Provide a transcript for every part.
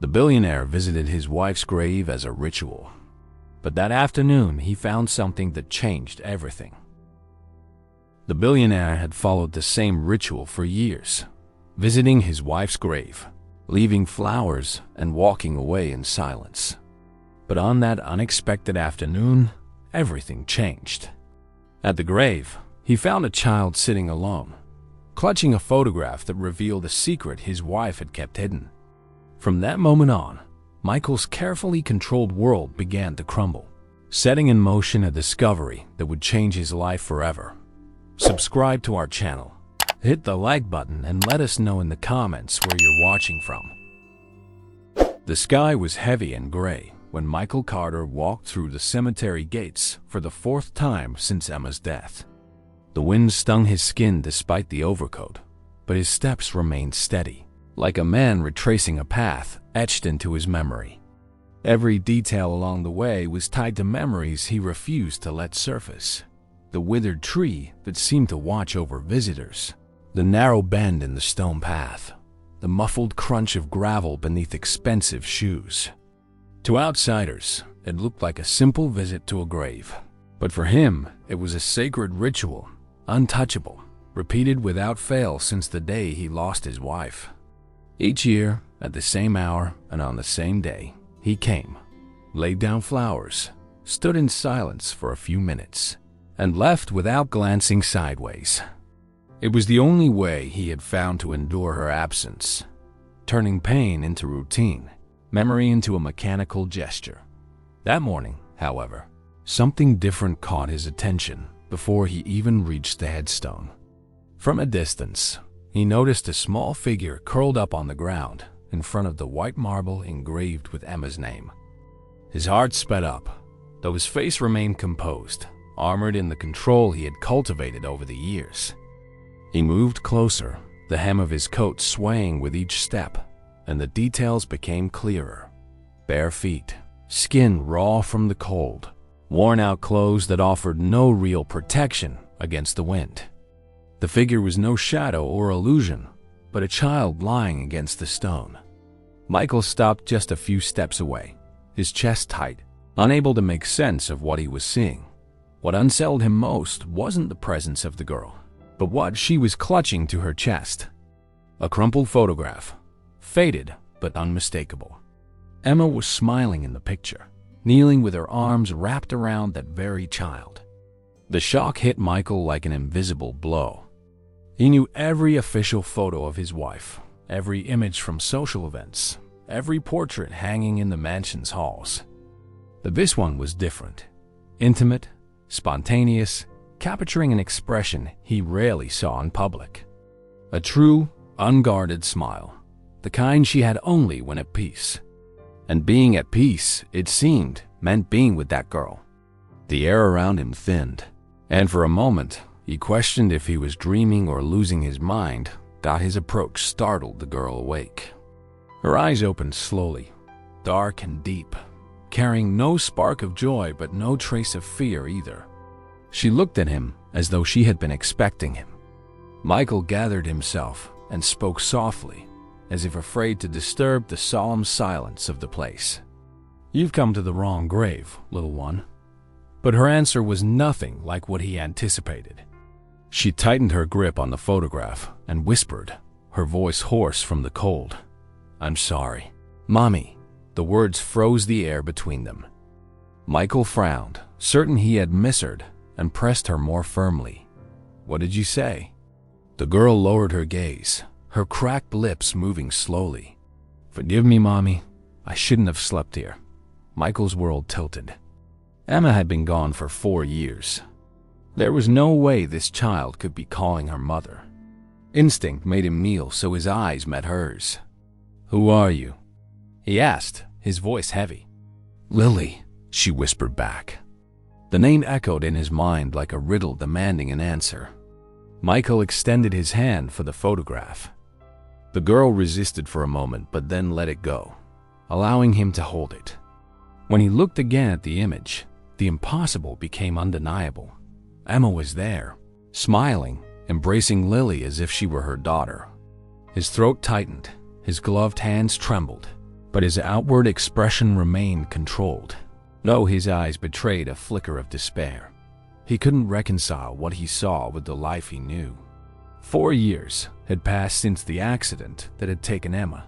The billionaire visited his wife's grave as a ritual. But that afternoon, he found something that changed everything. The billionaire had followed the same ritual for years, visiting his wife's grave, leaving flowers, and walking away in silence. But on that unexpected afternoon, everything changed. At the grave, he found a child sitting alone, clutching a photograph that revealed a secret his wife had kept hidden. From that moment on, Michael's carefully controlled world began to crumble, setting in motion a discovery that would change his life forever. Subscribe to our channel, hit the like button, and let us know in the comments where you're watching from. The sky was heavy and gray when Michael Carter walked through the cemetery gates for the fourth time since Emma's death. The wind stung his skin despite the overcoat, but his steps remained steady, like a man retracing a path etched into his memory. Every detail along the way was tied to memories he refused to let surface. The withered tree that seemed to watch over visitors, the narrow bend in the stone path, the muffled crunch of gravel beneath expensive shoes. To outsiders, it looked like a simple visit to a grave, but for him, it was a sacred ritual, untouchable, repeated without fail since the day he lost his wife. Each year, at the same hour and on the same day, he came, laid down flowers, stood in silence for a few minutes, and left without glancing sideways. It was the only way he had found to endure her absence, turning pain into routine, memory into a mechanical gesture. That morning, however, something different caught his attention before he even reached the headstone. From a distance, he noticed a small figure curled up on the ground in front of the white marble engraved with Emma's name. His heart sped up, though his face remained composed, armored in the control he had cultivated over the years. He moved closer, the hem of his coat swaying with each step, and the details became clearer. Bare feet, skin raw from the cold, worn-out clothes that offered no real protection against the wind. The figure was no shadow or illusion, but a child lying against the stone. Michael stopped just a few steps away, his chest tight, unable to make sense of what he was seeing. What unsettled him most wasn't the presence of the girl, but what she was clutching to her chest. A crumpled photograph, faded but unmistakable. Emma was smiling in the picture, kneeling with her arms wrapped around that very child. The shock hit Michael like an invisible blow. He knew every official photo of his wife, every image from social events, every portrait hanging in the mansion's halls. But this one was different, intimate, spontaneous, capturing an expression he rarely saw in public. A true, unguarded smile, the kind she had only when at peace. And being at peace, it seemed, meant being with that girl. The air around him thinned, and for a moment, he questioned if he was dreaming or losing his mind, that his approach startled the girl awake. Her eyes opened slowly, dark and deep, carrying no spark of joy but no trace of fear either. She looked at him as though she had been expecting him. Michael gathered himself and spoke softly, as if afraid to disturb the solemn silence of the place. "You've come to the wrong grave, little one." But her answer was nothing like what he anticipated. She tightened her grip on the photograph and whispered, her voice hoarse from the cold. "I'm sorry, Mommy." The words froze the air between them. Michael frowned, certain he had misheard, and pressed her more firmly. "What did you say?" The girl lowered her gaze, her cracked lips moving slowly. "Forgive me, Mommy. I shouldn't have slept here." Michael's world tilted. Emma had been gone for 4 years. There was no way this child could be calling her mother. Instinct made him kneel so his eyes met hers. "Who are you?" he asked, his voice heavy. "Lily," she whispered back. The name echoed in his mind like a riddle demanding an answer. Michael extended his hand for the photograph. The girl resisted for a moment but then let it go, allowing him to hold it. When he looked again at the image, the impossible became undeniable. Emma was there, smiling, embracing Lily as if she were her daughter. His throat tightened, his gloved hands trembled, but his outward expression remained controlled, though his eyes betrayed a flicker of despair. He couldn't reconcile what he saw with the life he knew. 4 years had passed since the accident that had taken Emma,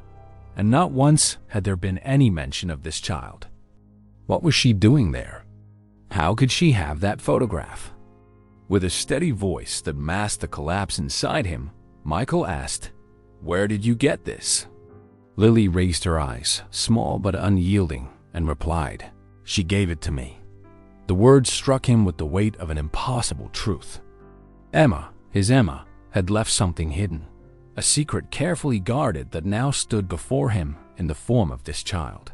and not once had there been any mention of this child. What was she doing there? How could she have that photograph? With a steady voice that masked the collapse inside him, Michael asked, "Where did you get this?" Lily raised her eyes, small but unyielding, and replied, "She gave it to me." The words struck him with the weight of an impossible truth. Emma, his Emma, had left something hidden, a secret carefully guarded that now stood before him in the form of this child.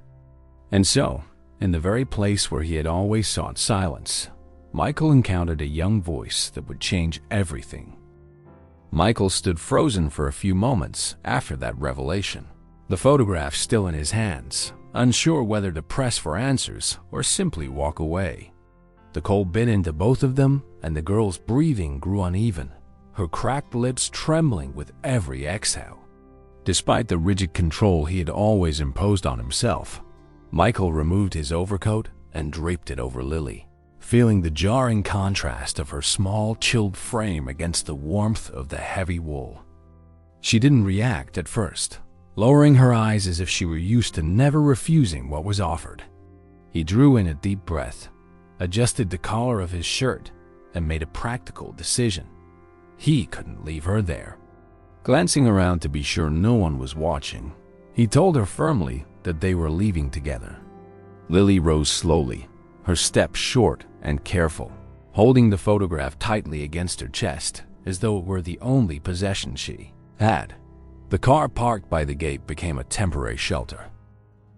And so, in the very place where he had always sought silence, Michael encountered a young voice that would change everything. Michael stood frozen for a few moments after that revelation, the photograph still in his hands, unsure whether to press for answers or simply walk away. The cold bit into both of them, and the girl's breathing grew uneven, her cracked lips trembling with every exhale. Despite the rigid control he had always imposed on himself, Michael removed his overcoat and draped it over Lily, feeling the jarring contrast of her small, chilled frame against the warmth of the heavy wool. She didn't react at first, lowering her eyes as if she were used to never refusing what was offered. He drew in a deep breath, adjusted the collar of his shirt, and made a practical decision. He couldn't leave her there. Glancing around to be sure no one was watching, he told her firmly that they were leaving together. Lily rose slowly, her step short and careful, holding the photograph tightly against her chest as though it were the only possession she had. The car parked by the gate became a temporary shelter.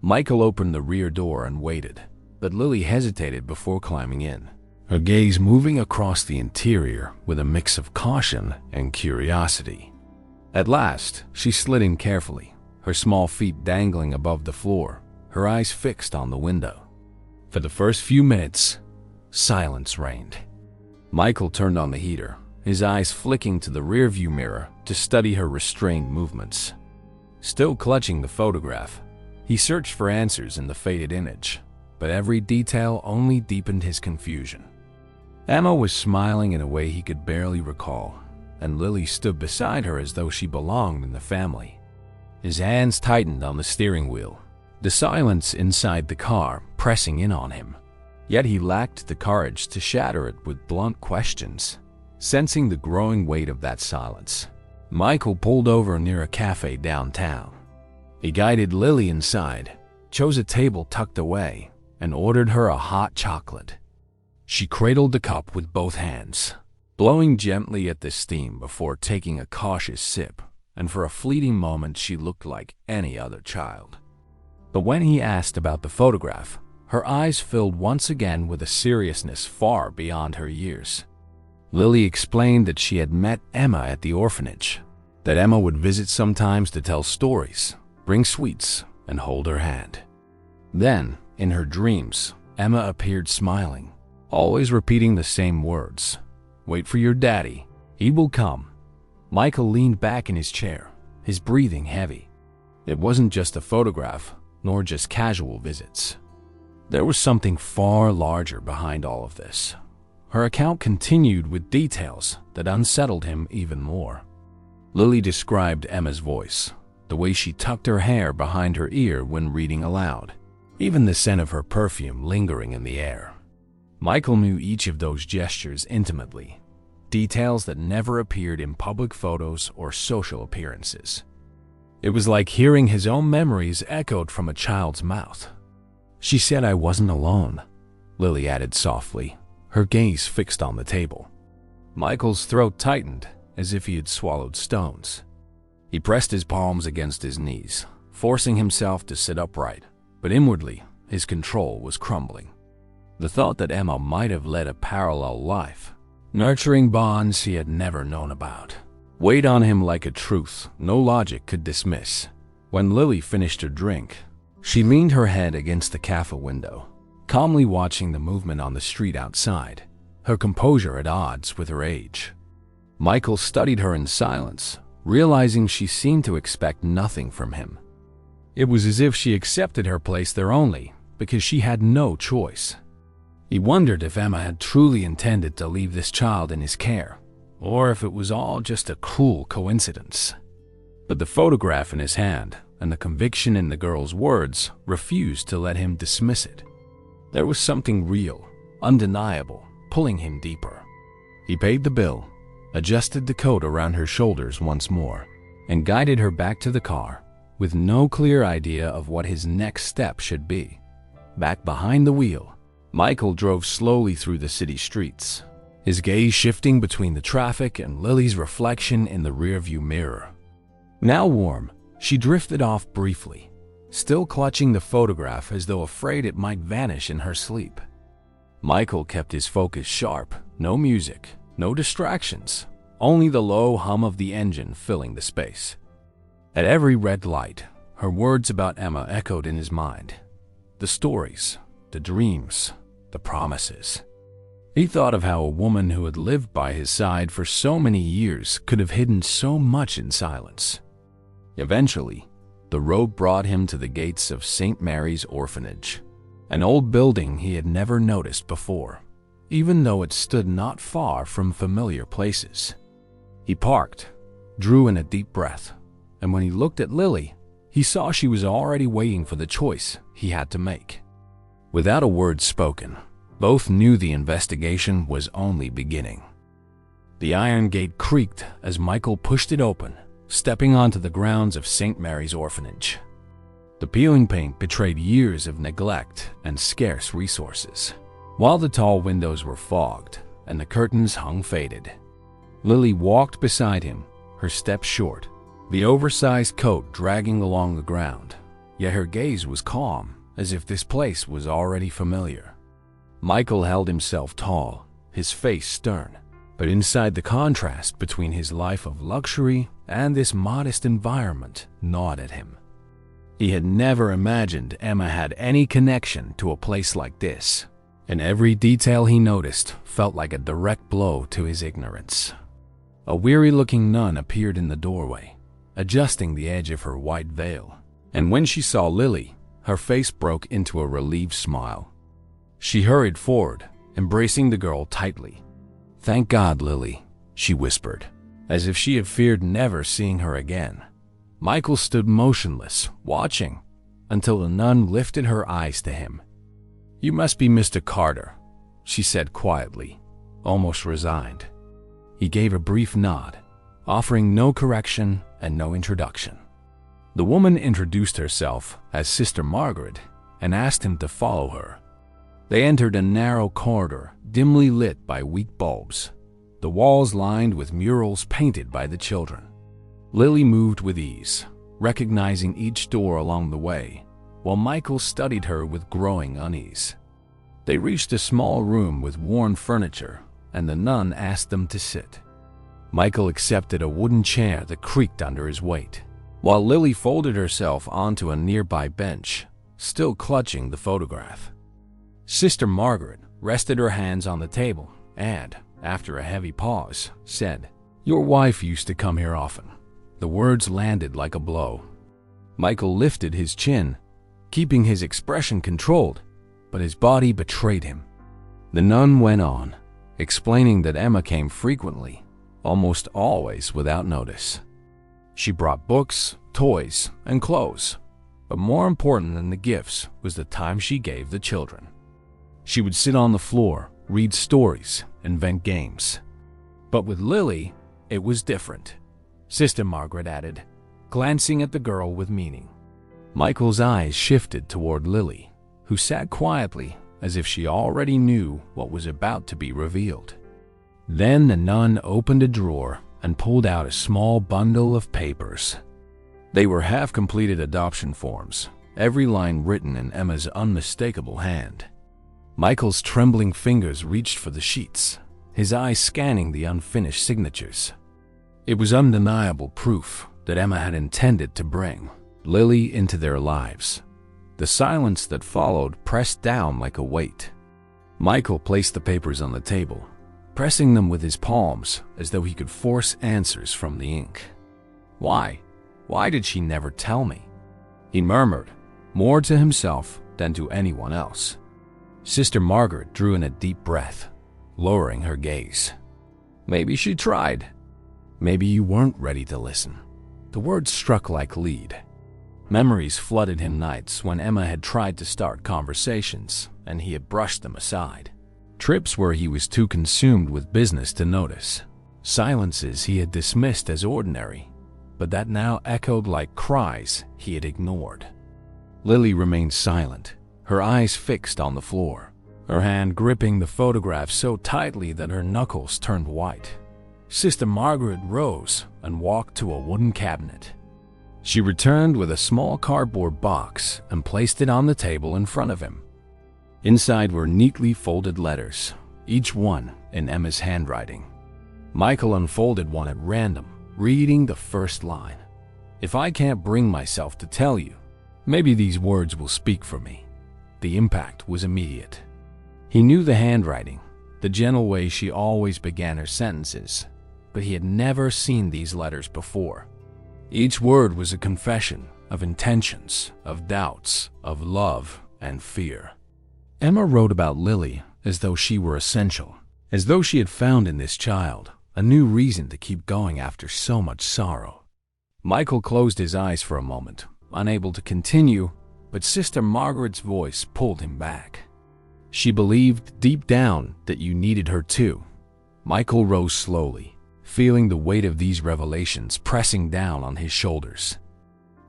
Michael opened the rear door and waited, but Lily hesitated before climbing in, her gaze moving across the interior with a mix of caution and curiosity. At last, she slid in carefully, her small feet dangling above the floor, her eyes fixed on the window. For the first few minutes, silence reigned. Michael turned on the heater, his eyes flicking to the rearview mirror to study her restrained movements. Still clutching the photograph, he searched for answers in the faded image, but every detail only deepened his confusion. Emma was smiling in a way he could barely recall, and Lily stood beside her as though she belonged in the family. His hands tightened on the steering wheel, the silence inside the car pressing in on him. Yet he lacked the courage to shatter it with blunt questions. Sensing the growing weight of that silence, Michael pulled over near a cafe downtown. He guided Lily inside, chose a table tucked away, and ordered her a hot chocolate. She cradled the cup with both hands, blowing gently at the steam before taking a cautious sip, and for a fleeting moment she looked like any other child. But when he asked about the photograph, her eyes filled once again with a seriousness far beyond her years. Lily explained that she had met Emma at the orphanage, that Emma would visit sometimes to tell stories, bring sweets, and hold her hand. Then, in her dreams, Emma appeared smiling, always repeating the same words. "Wait for your daddy. He will come." Michael leaned back in his chair, his breathing heavy. It wasn't just a photograph, nor just casual visits. There was something far larger behind all of this. Her account continued with details that unsettled him even more. Lily described Emma's voice, the way she tucked her hair behind her ear when reading aloud, even the scent of her perfume lingering in the air. Michael knew each of those gestures intimately, details that never appeared in public photos or social appearances. It was like hearing his own memories echoed from a child's mouth. "She said I wasn't alone," Lily added softly, her gaze fixed on the table. Michael's throat tightened as if he had swallowed stones. He pressed his palms against his knees, forcing himself to sit upright, but inwardly, his control was crumbling. The thought that Emma might have led a parallel life, nurturing bonds he had never known about, weighed on him like a truth no logic could dismiss. When Lily finished her drink, she leaned her head against the cafe window, calmly watching the movement on the street outside, her composure at odds with her age. Michael studied her in silence, realizing she seemed to expect nothing from him. It was as if she accepted her place there only because she had no choice. He wondered if Emma had truly intended to leave this child in his care, or if it was all just a cruel coincidence. But the photograph in his hand and the conviction in the girl's words refused to let him dismiss it. There was something real, undeniable, pulling him deeper. He paid the bill, adjusted the coat around her shoulders once more, and guided her back to the car, with no clear idea of what his next step should be. Back behind the wheel, Michael drove slowly through the city streets, his gaze shifting between the traffic and Lily's reflection in the rearview mirror. Now warm, she drifted off briefly, still clutching the photograph as though afraid it might vanish in her sleep. Michael kept his focus sharp, no music, no distractions, only the low hum of the engine filling the space. At every red light, her words about Emma echoed in his mind. The stories, the dreams, the promises. He thought of how a woman who had lived by his side for so many years could have hidden so much in silence. Eventually, the road brought him to the gates of St. Mary's Orphanage, an old building he had never noticed before, even though it stood not far from familiar places. He parked, drew in a deep breath, and when he looked at Lily, he saw she was already waiting for the choice he had to make. Without a word spoken, both knew the investigation was only beginning. The iron gate creaked as Michael pushed it open, stepping onto the grounds of St. Mary's Orphanage. The peeling paint betrayed years of neglect and scarce resources, while the tall windows were fogged and the curtains hung faded. Lily walked beside him, her step short, the oversized coat dragging along the ground, yet her gaze was calm, as if this place was already familiar. Michael held himself tall, his face stern, but inside the contrast between his life of luxury and this modest environment gnawed at him. He had never imagined Emma had any connection to a place like this, and every detail he noticed felt like a direct blow to his ignorance. A weary-looking nun appeared in the doorway, adjusting the edge of her white veil, and when she saw Lily, her face broke into a relieved smile. She hurried forward, embracing the girl tightly. "Thank God, Lily," she whispered, as if she had feared never seeing her again. Michael stood motionless, watching, until the nun lifted her eyes to him. "You must be Mr. Carter," she said quietly, almost resigned. He gave a brief nod, offering no correction and no introduction. The woman introduced herself as Sister Margaret and asked him to follow her. They entered a narrow corridor dimly lit by weak bulbs, the walls lined with murals painted by the children. Lily moved with ease, recognizing each door along the way, while Michael studied her with growing unease. They reached a small room with worn furniture, and the nun asked them to sit. Michael accepted a wooden chair that creaked under his weight, while Lily folded herself onto a nearby bench, still clutching the photograph. Sister Margaret rested her hands on the table and, after a heavy pause, said, "Your wife used to come here often." The words landed like a blow. Michael lifted his chin, keeping his expression controlled, but his body betrayed him. The nun went on, explaining that Emma came frequently, almost always without notice. She brought books, toys, and clothes, but more important than the gifts was the time she gave the children. She would sit on the floor, read stories, invent games. But with Lily, it was different, Sister Margaret added, glancing at the girl with meaning. Michael's eyes shifted toward Lily, who sat quietly as if she already knew what was about to be revealed. Then the nun opened a drawer and pulled out a small bundle of papers. They were half-completed adoption forms, every line written in Emma's unmistakable hand. Michael's trembling fingers reached for the sheets, his eyes scanning the unfinished signatures. It was undeniable proof that Emma had intended to bring Lily into their lives. The silence that followed pressed down like a weight. Michael placed the papers on the table, pressing them with his palms as though he could force answers from the ink. Why? Why did she never tell me? he murmured, more to himself than to anyone else. Sister Margaret drew in a deep breath, lowering her gaze. Maybe she tried. Maybe you weren't ready to listen. The words struck like lead. Memories flooded him nights when Emma had tried to start conversations and he had brushed them aside. Trips where he was too consumed with business to notice. Silences he had dismissed as ordinary, but that now echoed like cries he had ignored. Lily remained silent, her eyes fixed on the floor, her hand gripping the photograph so tightly that her knuckles turned white. Sister Margaret rose and walked to a wooden cabinet. She returned with a small cardboard box and placed it on the table in front of him. Inside were neatly folded letters, each one in Emma's handwriting. Michael unfolded one at random, reading the first line. "If I can't bring myself to tell you, maybe these words will speak for me." The impact was immediate. He knew the handwriting, the gentle way she always began her sentences, but he had never seen these letters before. Each word was a confession of intentions, of doubts, of love and fear. Emma wrote about Lily as though she were essential, as though she had found in this child a new reason to keep going after so much sorrow. Michael closed his eyes for a moment, unable to continue, but Sister Margaret's voice pulled him back. "She believed deep down that you needed her too." Michael rose slowly, feeling the weight of these revelations pressing down on his shoulders.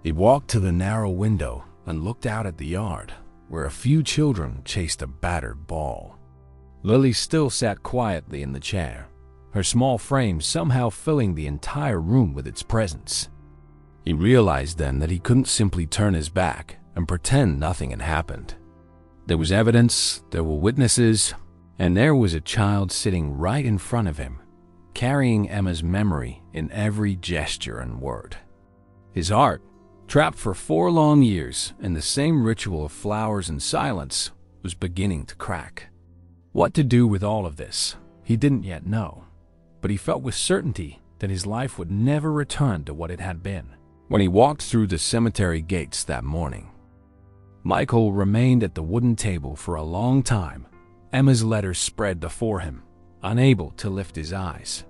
He walked to the narrow window and looked out at the yard, where a few children chased a battered ball. Lily still sat quietly in the chair, her small frame somehow filling the entire room with its presence. He realized then that he couldn't simply turn his back and pretend nothing had happened. There was evidence, there were witnesses, and there was a child sitting right in front of him, carrying Emma's memory in every gesture and word. His heart, trapped for 4 long years in the same ritual of flowers and silence, was beginning to crack. What to do with all of this, he didn't yet know, but he felt with certainty that his life would never return to what it had been. When he walked through the cemetery gates that morning, Michael remained at the wooden table for a long time, Emma's letters spread before him, unable to lift his eyes.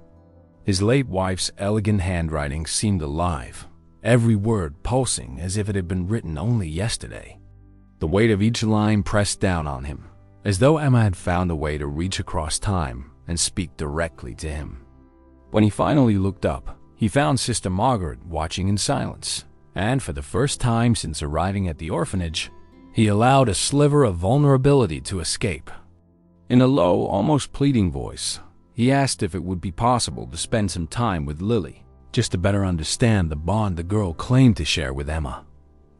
His late wife's elegant handwriting seemed alive, every word pulsing as if it had been written only yesterday. The weight of each line pressed down on him, as though Emma had found a way to reach across time and speak directly to him. When he finally looked up, he found Sister Margaret watching in silence, and for the first time since arriving at the orphanage, he allowed a sliver of vulnerability to escape. In a low, almost pleading voice, he asked if it would be possible to spend some time with Lily, just to better understand the bond the girl claimed to share with Emma.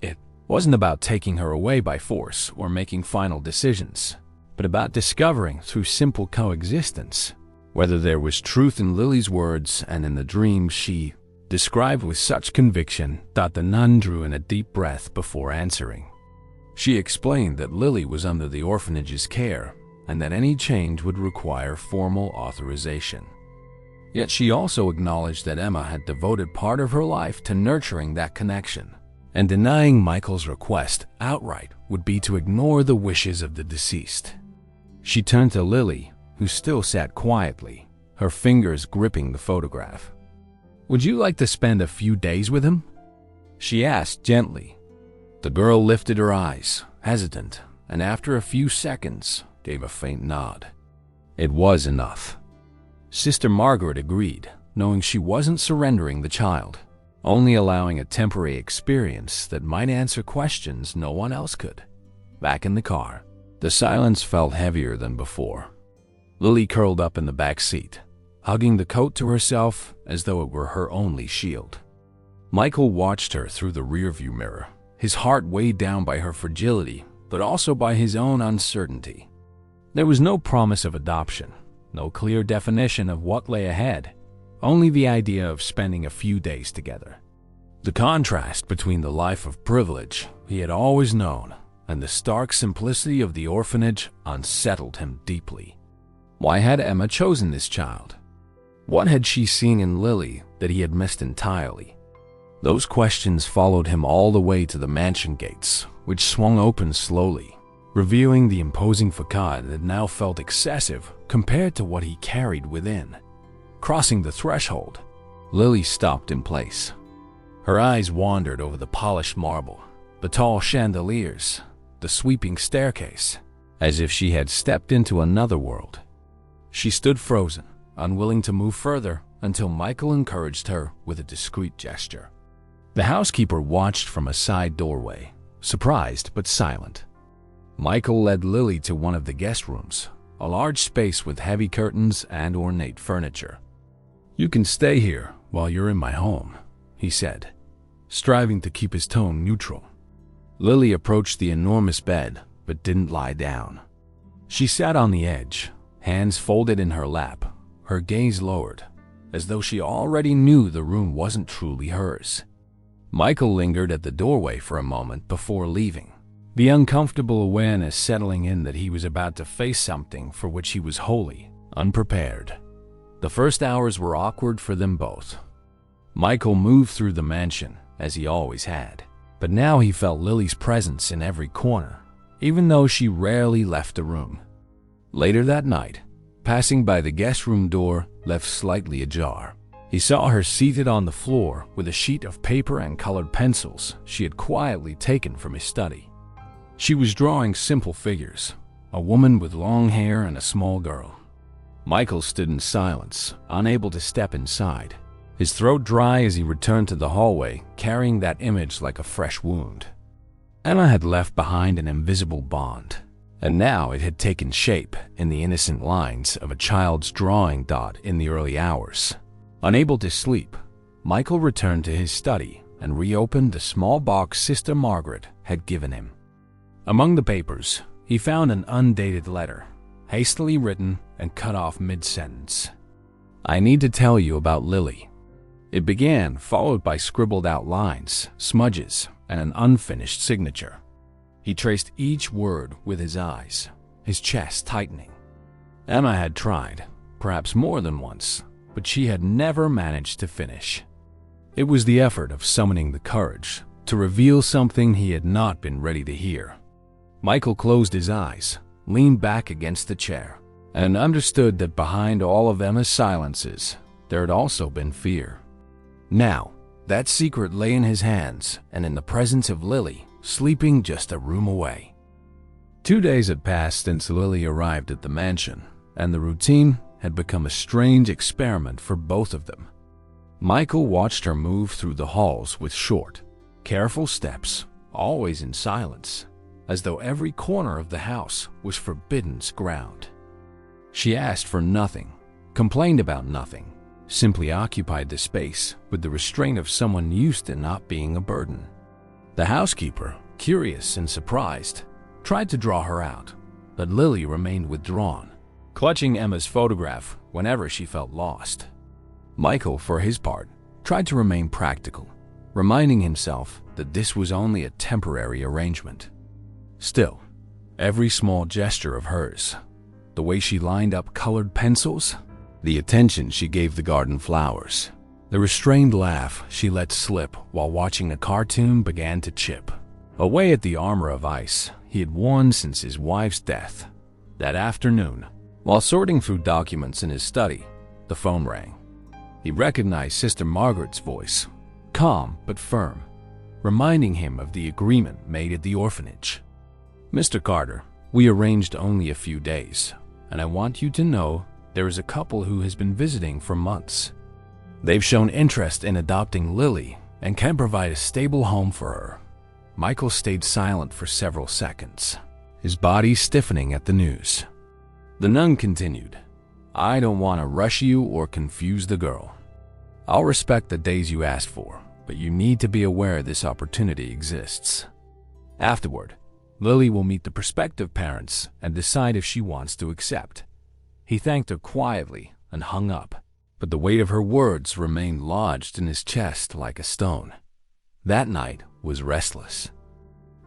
It wasn't about taking her away by force or making final decisions, but about discovering through simple coexistence whether there was truth in Lily's words and in the dreams she described with such conviction that the nun drew in a deep breath before answering. She explained that Lily was under the orphanage's care and that any change would require formal authorization. Yet she also acknowledged that Emma had devoted part of her life to nurturing that connection, and denying Michael's request outright would be to ignore the wishes of the deceased. She turned to Lily, who still sat quietly, her fingers gripping the photograph. "Would you like to spend a few days with him?" she asked gently. The girl lifted her eyes, hesitant, and after a few seconds, gave a faint nod. It was enough. Sister Margaret agreed, knowing she wasn't surrendering the child, only allowing a temporary experience that might answer questions no one else could. Back in the car, the silence felt heavier than before. Lily curled up in the back seat, hugging the coat to herself as though it were her only shield. Michael watched her through the rearview mirror, his heart weighed down by her fragility, but also by his own uncertainty. There was no promise of adoption, no clear definition of what lay ahead, only the idea of spending a few days together. The contrast between the life of privilege he had always known and the stark simplicity of the orphanage unsettled him deeply. Why had Emma chosen this child? What had she seen in Lily that he had missed entirely? Those questions followed him all the way to the mansion gates, which swung open slowly, revealing the imposing facade that now felt excessive compared to what he carried within. Crossing the threshold, Lily stopped in place. Her eyes wandered over the polished marble, the tall chandeliers, the sweeping staircase, as if she had stepped into another world. She stood frozen, unwilling to move further until Michael encouraged her with a discreet gesture. The housekeeper watched from a side doorway, surprised but silent. Michael led Lily to one of the guest rooms, a large space with heavy curtains and ornate furniture. "You can stay here while you're in my home," he said, striving to keep his tone neutral. Lily approached the enormous bed but didn't lie down. She sat on the edge, hands folded in her lap, her gaze lowered, as though she already knew the room wasn't truly hers. Michael lingered at the doorway for a moment before leaving, the uncomfortable awareness settling in that he was about to face something for which he was wholly unprepared. The first hours were awkward for them both. Michael moved through the mansion, as he always had, but now he felt Lily's presence in every corner, even though she rarely left the room. Later that night, passing by the guest room door left slightly ajar, he saw her seated on the floor with a sheet of paper and colored pencils she had quietly taken from his study. She was drawing simple figures, a woman with long hair and a small girl. Michael stood in silence, unable to step inside, his throat dry as he returned to the hallway, carrying that image like a fresh wound. Emma had left behind an invisible bond, and now it had taken shape in the innocent lines of a child's drawing dot in the early hours. Unable to sleep, Michael returned to his study and reopened the small box Sister Margaret had given him. Among the papers, he found an undated letter, hastily written and cut off mid-sentence. "I need to tell you about Lily." It began, followed by scribbled out lines, smudges, and an unfinished signature. He traced each word with his eyes, his chest tightening. Emma had tried, perhaps more than once, but she had never managed to finish. It was the effort of summoning the courage to reveal something he had not been ready to hear. Michael closed his eyes, leaned back against the chair, and understood that behind all of Emma's silences, there had also been fear. Now, that secret lay in his hands and in the presence of Lily, sleeping just a room away. 2 days had passed since Lily arrived at the mansion, and the routine had become a strange experiment for both of them. Michael watched her move through the halls with short, careful steps, always in silence, as though every corner of the house was forbidden ground. She asked for nothing, complained about nothing, simply occupied the space with the restraint of someone used to not being a burden. The housekeeper, curious and surprised, tried to draw her out, but Lily remained withdrawn, clutching Emma's photograph whenever she felt lost. Michael, for his part, tried to remain practical, reminding himself that this was only a temporary arrangement. Still, every small gesture of hers, the way she lined up colored pencils, the attention she gave the garden flowers, the restrained laugh she let slip while watching a cartoon began to chip away at the armor of ice he had worn since his wife's death. That afternoon, while sorting through documents in his study, the phone rang. He recognized Sister Margaret's voice, calm but firm, reminding him of the agreement made at the orphanage. "Mr. Carter, we arranged only a few days, and I want you to know there is a couple who has been visiting for months. They've shown interest in adopting Lily and can provide a stable home for her." Michael stayed silent for several seconds, his body stiffening at the news. The nun continued, "I don't want to rush you or confuse the girl. I'll respect the days you asked for, but you need to be aware this opportunity exists. Afterward, Lily will meet the prospective parents and decide if she wants to accept." He thanked her quietly and hung up, but the weight of her words remained lodged in his chest like a stone. That night was restless.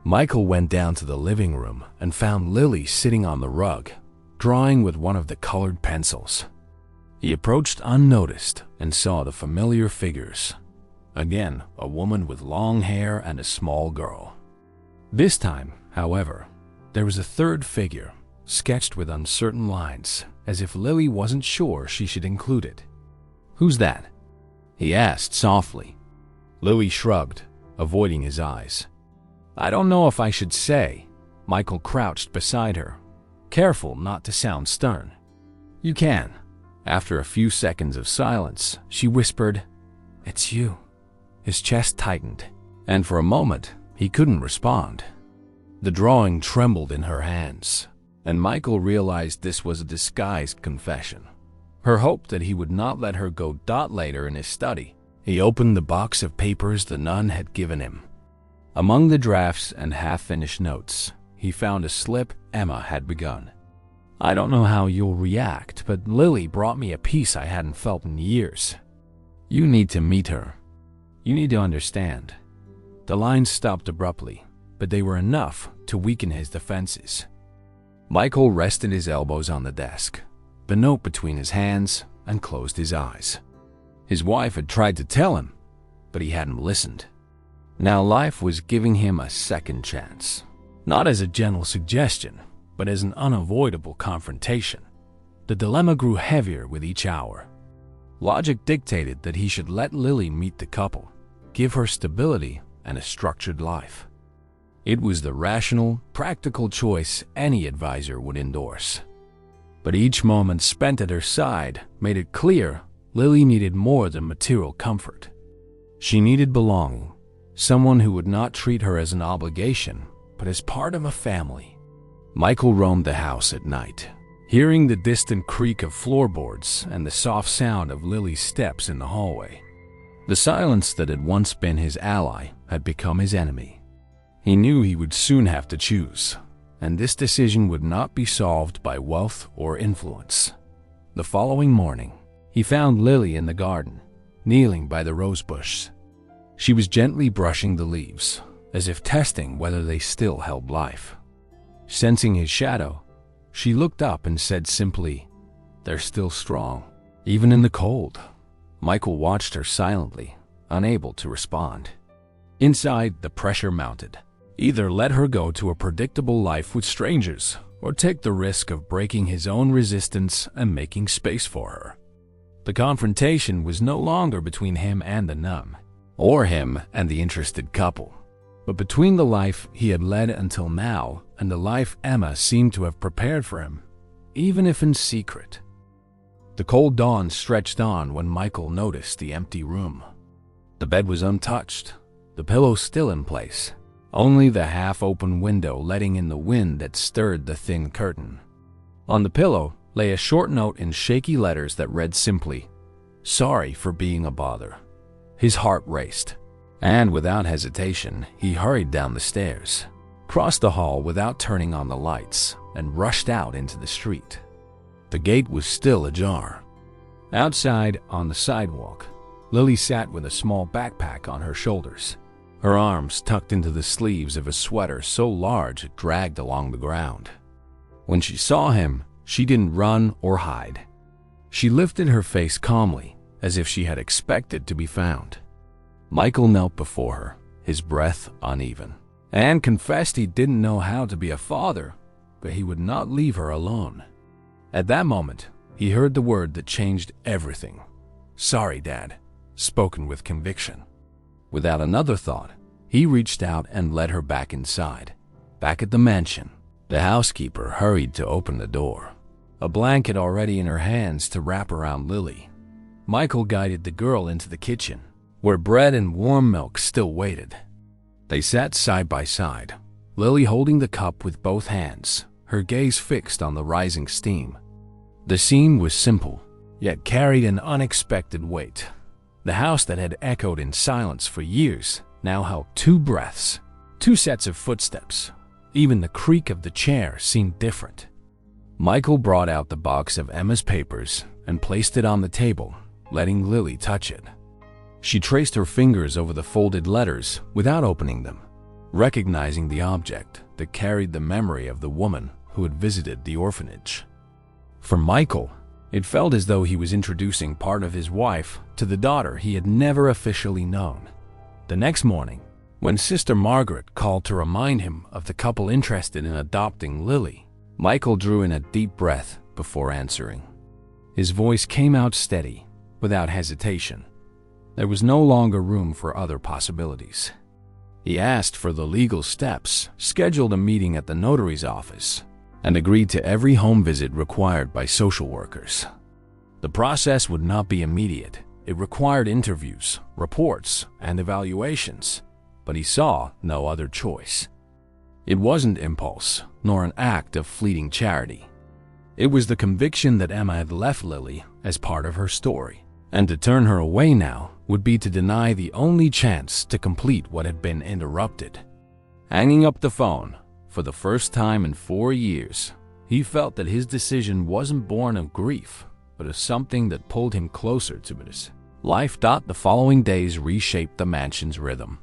Michael went down to the living room and found Lily sitting on the rug, drawing with one of the colored pencils. He approached unnoticed and saw the familiar figures, Again, a woman with long hair and a small girl. This time, however, there was a third figure, sketched with uncertain lines, as if Lily wasn't sure she should include it. "Who's that?" he asked softly. Lily shrugged, avoiding his eyes. "I don't know if I should say." Michael crouched beside her, careful not to sound stern. "You can." After a few seconds of silence, she whispered, "It's you." His chest tightened, and for a moment, he couldn't respond. The drawing trembled in her hands, and Michael realized this was a disguised confession. Her hope that he would not let her go. Later in his study, he opened the box of papers the nun had given him. Among the drafts and half-finished notes, he found a slip Emma had begun. "I don't know how you'll react, but Lily brought me a peace I hadn't felt in years. You need to meet her. You need to understand." The lines stopped abruptly, but they were enough to weaken his defenses. Michael rested his elbows on the desk, the note between his hands, and closed his eyes. His wife had tried to tell him, but he hadn't listened. Now life was giving him a second chance, not as a gentle suggestion, but as an unavoidable confrontation. The dilemma grew heavier with each hour. Logic dictated that he should let Lily meet the couple, give her stability and a structured life. It was the rational, practical choice any advisor would endorse. But each moment spent at her side made it clear Lily needed more than material comfort. She needed belonging, someone who would not treat her as an obligation, but as part of a family. Michael roamed the house at night, hearing the distant creak of floorboards and the soft sound of Lily's steps in the hallway. The silence that had once been his ally had become his enemy. He knew he would soon have to choose, and this decision would not be solved by wealth or influence. The following morning, he found Lily in the garden, kneeling by the rosebush. She was gently brushing the leaves, as if testing whether they still held life. Sensing his shadow, she looked up and said simply, "They're still strong, even in the cold." Michael watched her silently, unable to respond. Inside, the pressure mounted. Either let her go to a predictable life with strangers, or take the risk of breaking his own resistance and making space for her. The confrontation was no longer between him and the nun, or him and the interested couple, but between the life he had led until now and the life Emma seemed to have prepared for him, even if in secret. The cold dawn stretched on when Michael noticed the empty room. The bed was untouched, the pillow still in place, only the half-open window letting in the wind that stirred the thin curtain. On the pillow lay a short note in shaky letters that read simply, "Sorry for being a bother." His heart raced, and without hesitation, he hurried down the stairs, crossed the hall without turning on the lights, and rushed out into the street. The gate was still ajar. Outside, on the sidewalk, Lily sat with a small backpack on her shoulders, her arms tucked into the sleeves of a sweater so large it dragged along the ground. When she saw him, she didn't run or hide. She lifted her face calmly, as if she had expected to be found. Michael knelt before her, his breath uneven, and confessed he didn't know how to be a father, but he would not leave her alone. At that moment, he heard the word that changed everything. "Sorry, Dad," spoken with conviction. Without another thought, he reached out and led her back inside. Back at the mansion, the housekeeper hurried to open the door, a blanket already in her hands to wrap around Lily. Michael guided the girl into the kitchen, where bread and warm milk still waited. They sat side by side, Lily holding the cup with both hands, her gaze fixed on the rising steam. The scene was simple, yet carried an unexpected weight. The house that had echoed in silence for years now held two breaths, two sets of footsteps. Even the creak of the chair seemed different. Michael brought out the box of Emma's papers and placed it on the table, letting Lily touch it. She traced her fingers over the folded letters without opening them, recognizing the object that carried the memory of the woman who had visited the orphanage. For Michael, It felt as though he was introducing part of his wife to the daughter he had never officially known. The next morning, when Sister Margaret called to remind him of the couple interested in adopting Lily, Michael drew in a deep breath before answering. His voice came out steady, without hesitation. There was no longer room for other possibilities. He asked for the legal steps, scheduled a meeting at the notary's office, and agreed to every home visit required by social workers. The process would not be immediate. It required interviews, reports, and evaluations, but he saw no other choice. It wasn't impulse, nor an act of fleeting charity. It was the conviction that Emma had left Lily as part of her story, and to turn her away now would be to deny the only chance to complete what had been interrupted. Hanging up the phone, for the first time in 4 years, he felt that his decision wasn't born of grief, but of something that pulled him closer to it. Life. The following days reshaped the mansion's rhythm.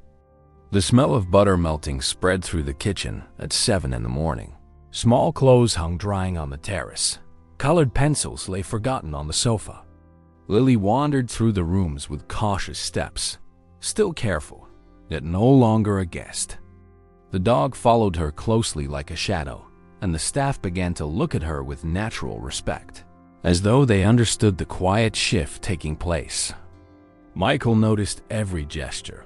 The smell of butter melting spread through the kitchen at 7 in the morning. Small clothes hung drying on the terrace. Colored pencils lay forgotten on the sofa. Lily wandered through the rooms with cautious steps, still careful, yet no longer a guest. The dog followed her closely like a shadow, and the staff began to look at her with natural respect, as though they understood the quiet shift taking place. Michael noticed every gesture,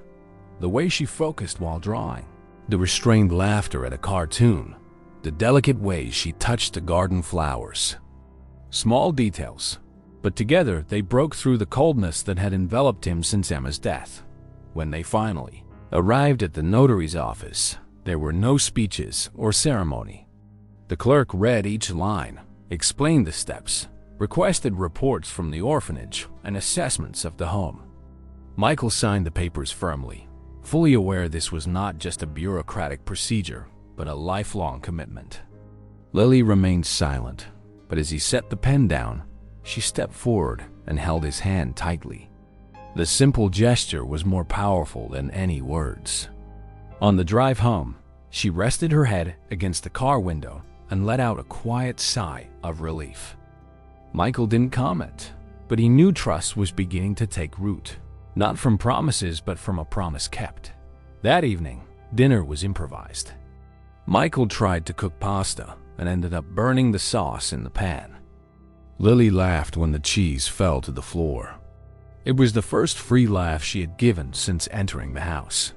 the way she focused while drawing, the restrained laughter at a cartoon, the delicate ways she touched the garden flowers. Small details, but together they broke through the coldness that had enveloped him since Emma's death. When they finally arrived at the notary's office, there were no speeches or ceremony. The clerk read each line, explained the steps, requested reports from the orphanage and assessments of the home. Michael signed the papers firmly, fully aware this was not just a bureaucratic procedure, but a lifelong commitment. Lily remained silent, but as he set the pen down, she stepped forward and held his hand tightly. The simple gesture was more powerful than any words. On the drive home, she rested her head against the car window and let out a quiet sigh of relief. Michael didn't comment, but he knew trust was beginning to take root, not from promises but from a promise kept. That evening, dinner was improvised. Michael tried to cook pasta and ended up burning the sauce in the pan. Lily laughed when the cheese fell to the floor. It was the first free laugh she had given since entering the house.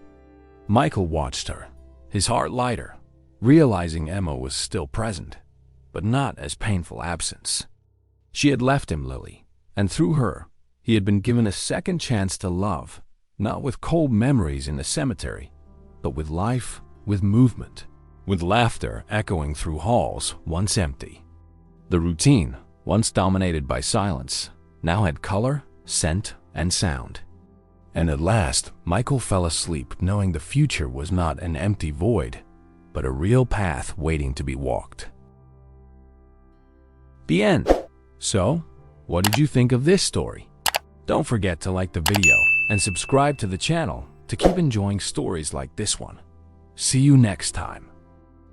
Michael watched her, his heart lighter, realizing Emma was still present, but not as painful absence. She had left him, Lily, and through her, he had been given a second chance to love, not with cold memories in the cemetery, but with life, with movement, with laughter echoing through halls once empty. The routine, once dominated by silence, now had color, scent, and sound. And at last, Michael fell asleep knowing the future was not an empty void, but a real path waiting to be walked. The end. So, what did you think of this story? Don't forget to like the video and subscribe to the channel to keep enjoying stories like this one. See you next time.